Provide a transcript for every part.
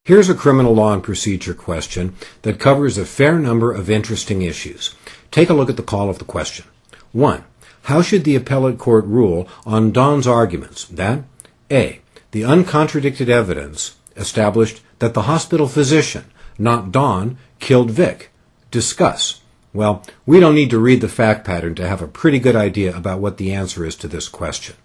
Here's a criminal law and procedure question that covers a fair number of interesting issues. Take a look at the call of the question. 1. How should the appellate court rule on Don's arguments that A. The uncontradicted evidence established that the hospital physician, not Don, killed Vic? Discuss. Well, we don't need to read the fact pattern to have a pretty good idea about what the answer is to this question.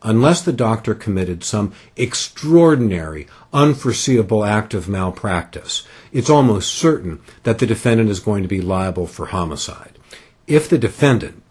Unless the doctor committed some extraordinary, unforeseeable act of malpractice, it's almost certain that the defendant is going to be liable for homicide. If the defendant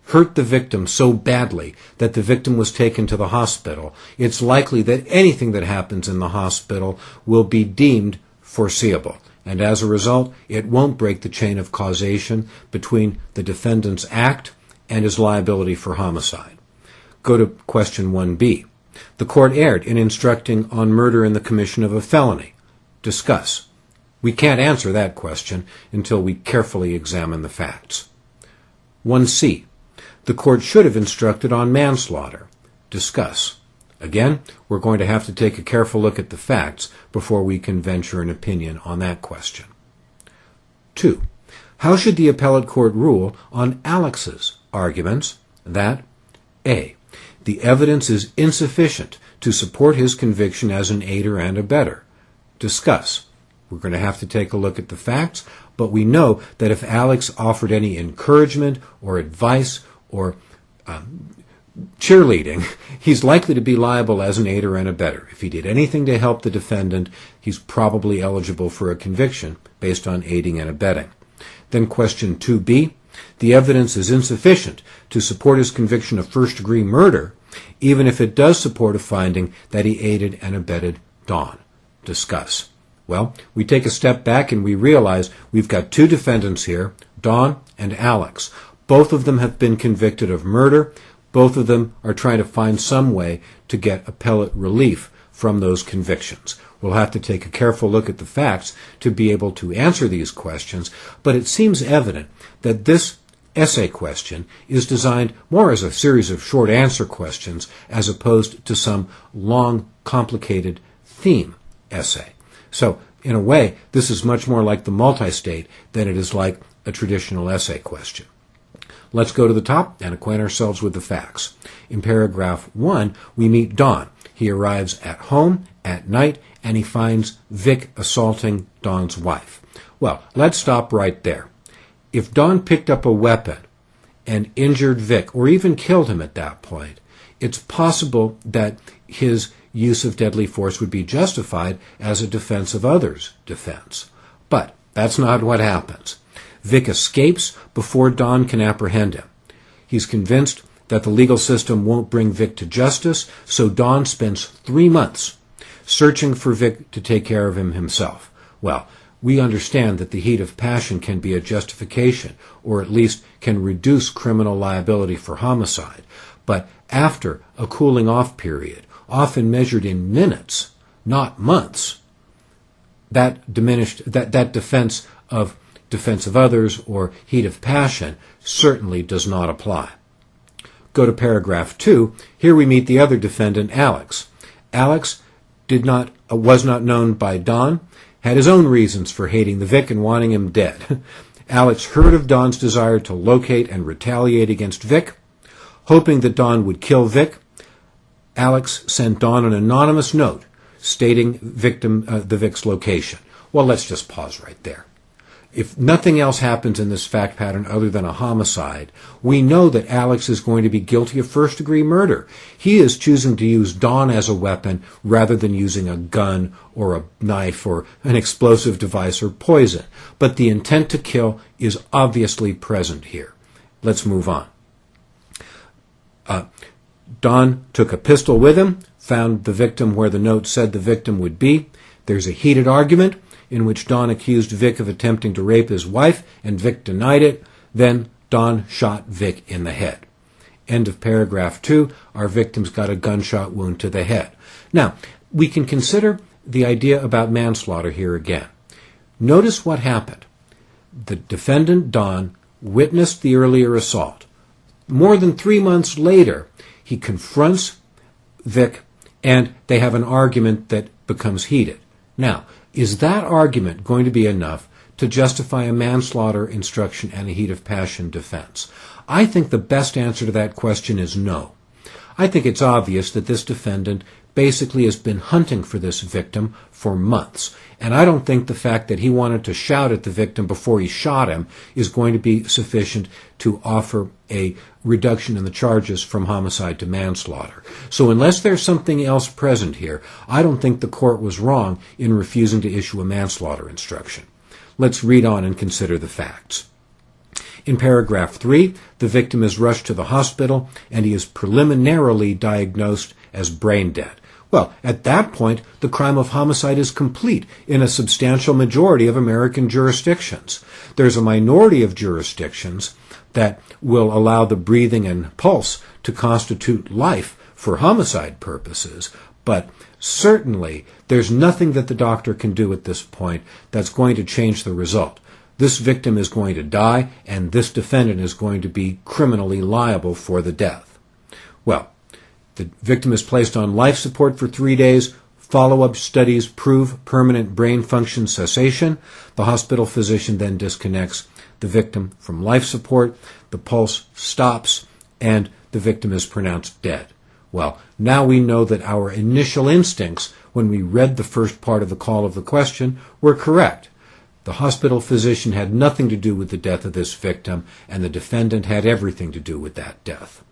hurt the victim so badly that the victim was taken to the hospital, it's likely that anything that happens in the hospital will be deemed foreseeable. And as a result, it won't break the chain of causation between the defendant's act and his liability for homicide. Go to question 1b. The court erred in instructing on murder in the commission of a felony. Discuss. We can't answer that question until we carefully examine the facts. 1c. The court should have instructed on manslaughter. Discuss. Again, we're going to have to take a careful look at the facts before we can venture an opinion on that question. 2. How should the appellate court rule on Alex's arguments that A. The evidence is insufficient to support his conviction as an aider and abettor? Discuss. We're going to have to take a look at the facts, but we know that if Alex offered any encouragement or advice or cheerleading, he's likely to be liable as an aider and abettor. If he did anything to help the defendant, he's probably eligible for a conviction based on aiding and abetting. Then question 2b. The evidence is insufficient to support his conviction of first-degree murder, even if it does support a finding that he aided and abetted Don. Discuss. Well, we take a step back and we realize we've got two defendants here, Don and Alex. Both of them have been convicted of murder. Both of them are trying to find some way to get appellate relief from those convictions. We'll have to take a careful look at the facts to be able to answer these questions, but it seems evident that this essay question is designed more as a series of short answer questions as opposed to some long, complicated theme essay. So, in a way, this is much more like the multi-state than it is like a traditional essay question. Let's go to the top and acquaint ourselves with the facts. In paragraph 1, we meet Don. He arrives at home at night and he finds Vic assaulting Don's wife. Well, let's stop right there. If Don picked up a weapon and injured Vic, or even killed him at that point, it's possible that his use of deadly force would be justified as a defense of others' defense. But that's not what happens. Vic escapes before Don can apprehend him. He's convinced that the legal system won't bring Vic to justice, so Don spends 3 months searching for Vic to take care of him himself. Well, we understand that the heat of passion can be a justification, or at least can reduce criminal liability for homicide. But after a cooling off period, often measured in minutes, not months, that defense of others or heat of passion certainly does not apply. Go to paragraph 2. Here we meet the other defendant, Alex. Alex was not known by Don, had his own reasons for hating the Vic and wanting him dead. Alex heard of Don's desire to locate and retaliate against Vic. Hoping that Don would kill Vic, Alex sent Don an anonymous note stating the Vic's location. Well, let's just pause right there. If nothing else happens in this fact pattern other than a homicide, we know that Alex is going to be guilty of first-degree murder. He is choosing to use Don as a weapon rather than using a gun or a knife or an explosive device or poison. But the intent to kill is obviously present here. Let's move on. Don took a pistol with him, found the victim where the note said the victim would be. There's a heated argument in which Don accused Vic of attempting to rape his wife, and Vic denied it. Then Don shot Vic in the head. End of paragraph 2. Our victim's got a gunshot wound to the head. Now, we can consider the idea about manslaughter here again. Notice what happened. The defendant, Don, witnessed the earlier assault. More than 3 months later, he confronts Vic, and they have an argument that becomes heated. Now, Is that argument going to be enough to justify a manslaughter instruction and a heat of passion defense? I think the best answer to that question is no. I think it's obvious that this defendant basically has been hunting for this victim for months. And I don't think the fact that he wanted to shout at the victim before he shot him is going to be sufficient to offer a reduction in the charges from homicide to manslaughter. So unless there's something else present here, I don't think the court was wrong in refusing to issue a manslaughter instruction. Let's read on and consider the facts. In paragraph 3, the victim is rushed to the hospital and he is preliminarily diagnosed as brain dead. Well, at that point, the crime of homicide is complete in a substantial majority of American jurisdictions. There's a minority of jurisdictions that will allow the breathing and pulse to constitute life for homicide purposes, but certainly there's nothing that the doctor can do at this point that's going to change the result. This victim is going to die, and this defendant is going to be criminally liable for the death. Well, the victim is placed on life support for 3 days. Follow-up studies prove permanent brain function cessation. The hospital physician then disconnects the victim from life support. The pulse stops, and the victim is pronounced dead. Well, now we know that our initial instincts when we read the first part of the call of the question were correct. The hospital physician had nothing to do with the death of this victim, and the defendant had everything to do with that death.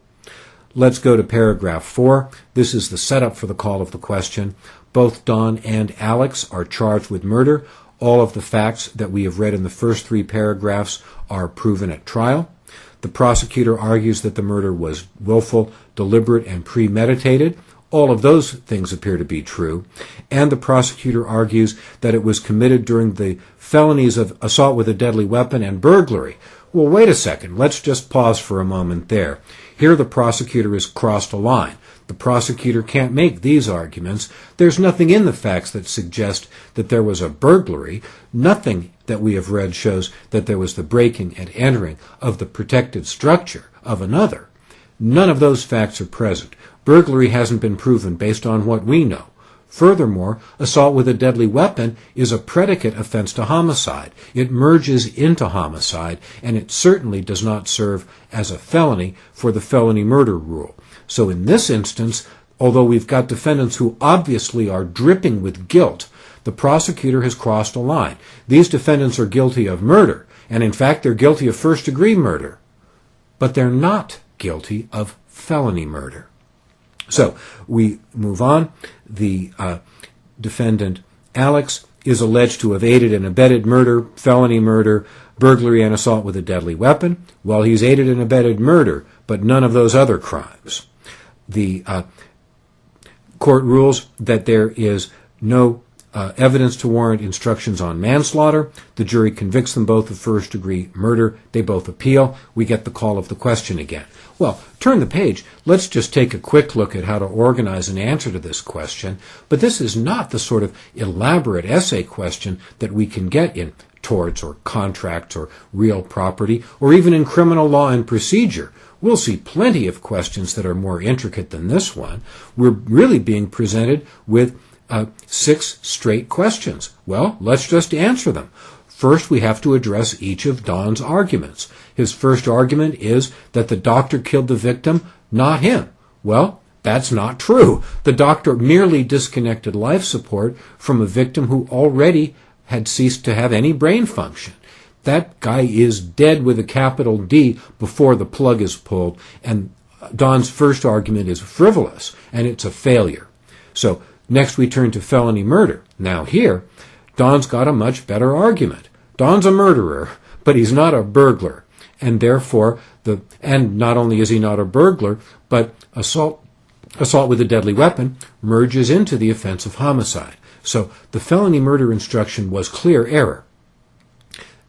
Let's go to paragraph 4. This is the setup for the call of the question. Both Don and Alex are charged with murder. All of the facts that we have read in the first 3 paragraphs are proven at trial. The prosecutor argues that the murder was willful, deliberate, and premeditated. All of those things appear to be true. And the prosecutor argues that it was committed during the felonies of assault with a deadly weapon and burglary. Well, wait a second. Let's just pause for a moment there. Here the prosecutor has crossed a line. The prosecutor can't make these arguments. There's nothing in the facts that suggest that there was a burglary. Nothing that we have read shows that there was the breaking and entering of the protected structure of another. None of those facts are present. Burglary hasn't been proven based on what we know. Furthermore, assault with a deadly weapon is a predicate offense to homicide. It merges into homicide, and it certainly does not serve as a felony for the felony murder rule. So in this instance, although we've got defendants who obviously are dripping with guilt, the prosecutor has crossed a line. These defendants are guilty of murder, and in fact they're guilty of first-degree murder, but they're not guilty of felony murder. So we move on. The defendant, Alex, is alleged to have aided and abetted murder, felony murder, burglary, and assault with a deadly weapon. Well, he's aided and abetted murder, but none of those other crimes. The court rules that there is no evidence to warrant instructions on manslaughter. The jury convicts them both of first-degree murder. They both appeal. We get the call of the question again. Well, turn the page. Let's just take a quick look at how to organize an answer to this question. But this is not the sort of elaborate essay question that we can get in torts or contracts or real property or even in criminal law and procedure. We'll see plenty of questions that are more intricate than this one. We're really being presented with 6 straight questions. Well, let's just answer them. First, we have to address each of Don's arguments. His first argument is that the doctor killed the victim, not him. Well, that's not true. The doctor merely disconnected life support from a victim who already had ceased to have any brain function. That guy is dead with a capital D before the plug is pulled, and Don's first argument is frivolous, and it's a failure. So next we turn to felony murder. Now here, Don's got a much better argument. Don's a murderer, but he's not a burglar. And therefore, and not only is he not a burglar, but assault with a deadly weapon merges into the offense of homicide. So the felony murder instruction was clear error.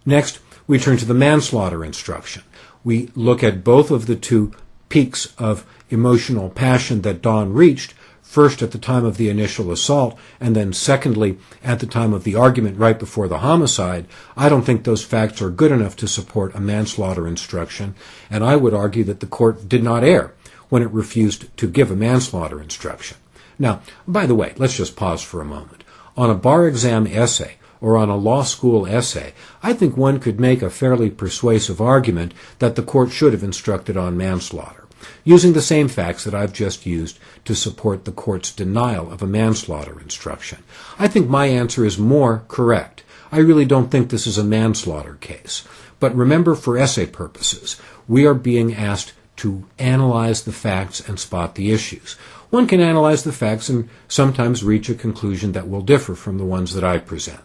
Next, we turn to the manslaughter instruction. We look at both of the 2 peaks of emotional passion that Don reached, first at the time of the initial assault, and then secondly at the time of the argument right before the homicide. I don't think those facts are good enough to support a manslaughter instruction, and I would argue that the court did not err when it refused to give a manslaughter instruction. Now, by the way, let's just pause for a moment. On a bar exam essay or on a law school essay, I think one could make a fairly persuasive argument that the court should have instructed on manslaughter, using the same facts that I've just used to support the court's denial of a manslaughter instruction. I think my answer is more correct. I really don't think this is a manslaughter case. But remember, for essay purposes, we are being asked to analyze the facts and spot the issues. One can analyze the facts and sometimes reach a conclusion that will differ from the ones that I present.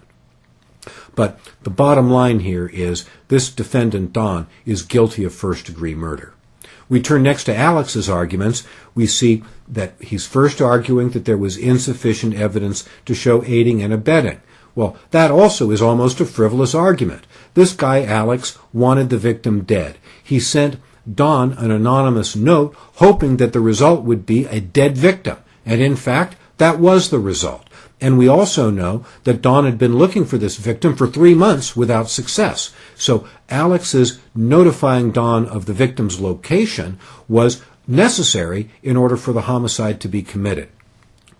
But the bottom line here is this defendant, Don, is guilty of first-degree murder. We turn next to Alex's arguments. We see that he's first arguing that there was insufficient evidence to show aiding and abetting. Well, that also is almost a frivolous argument. This guy, Alex, wanted the victim dead. He sent Don an anonymous note hoping that the result would be a dead victim. And in fact, that was the result. And we also know that Don had been looking for this victim for 3 months without success. So Alex's notifying Don of the victim's location was necessary in order for the homicide to be committed.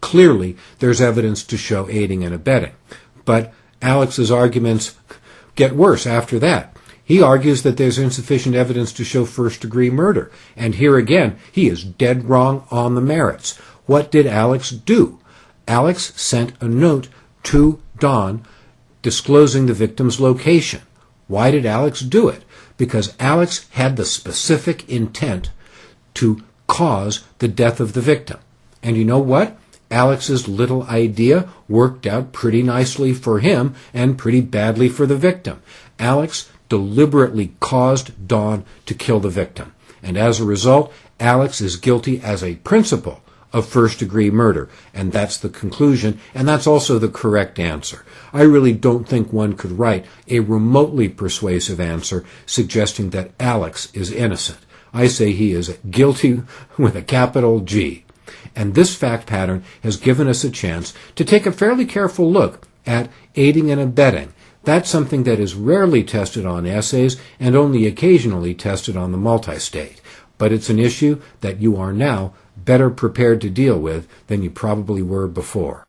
Clearly, there's evidence to show aiding and abetting. But Alex's arguments get worse after that. He argues that there's insufficient evidence to show first-degree murder. And here again, he is dead wrong on the merits. What did Alex do? Alex sent a note to Don disclosing the victim's location. Why did Alex do it? Because Alex had the specific intent to cause the death of the victim. And you know what? Alex's little idea worked out pretty nicely for him and pretty badly for the victim. Alex deliberately caused Don to kill the victim. And as a result, Alex is guilty as a principle of first-degree murder. And that's the conclusion, and that's also the correct answer. I really don't think one could write a remotely persuasive answer suggesting that Alex is innocent. I say he is guilty with a capital G. And this fact pattern has given us a chance to take a fairly careful look at aiding and abetting. That's something that is rarely tested on essays and only occasionally tested on the multistate. But it's an issue that you are now better prepared to deal with than you probably were before.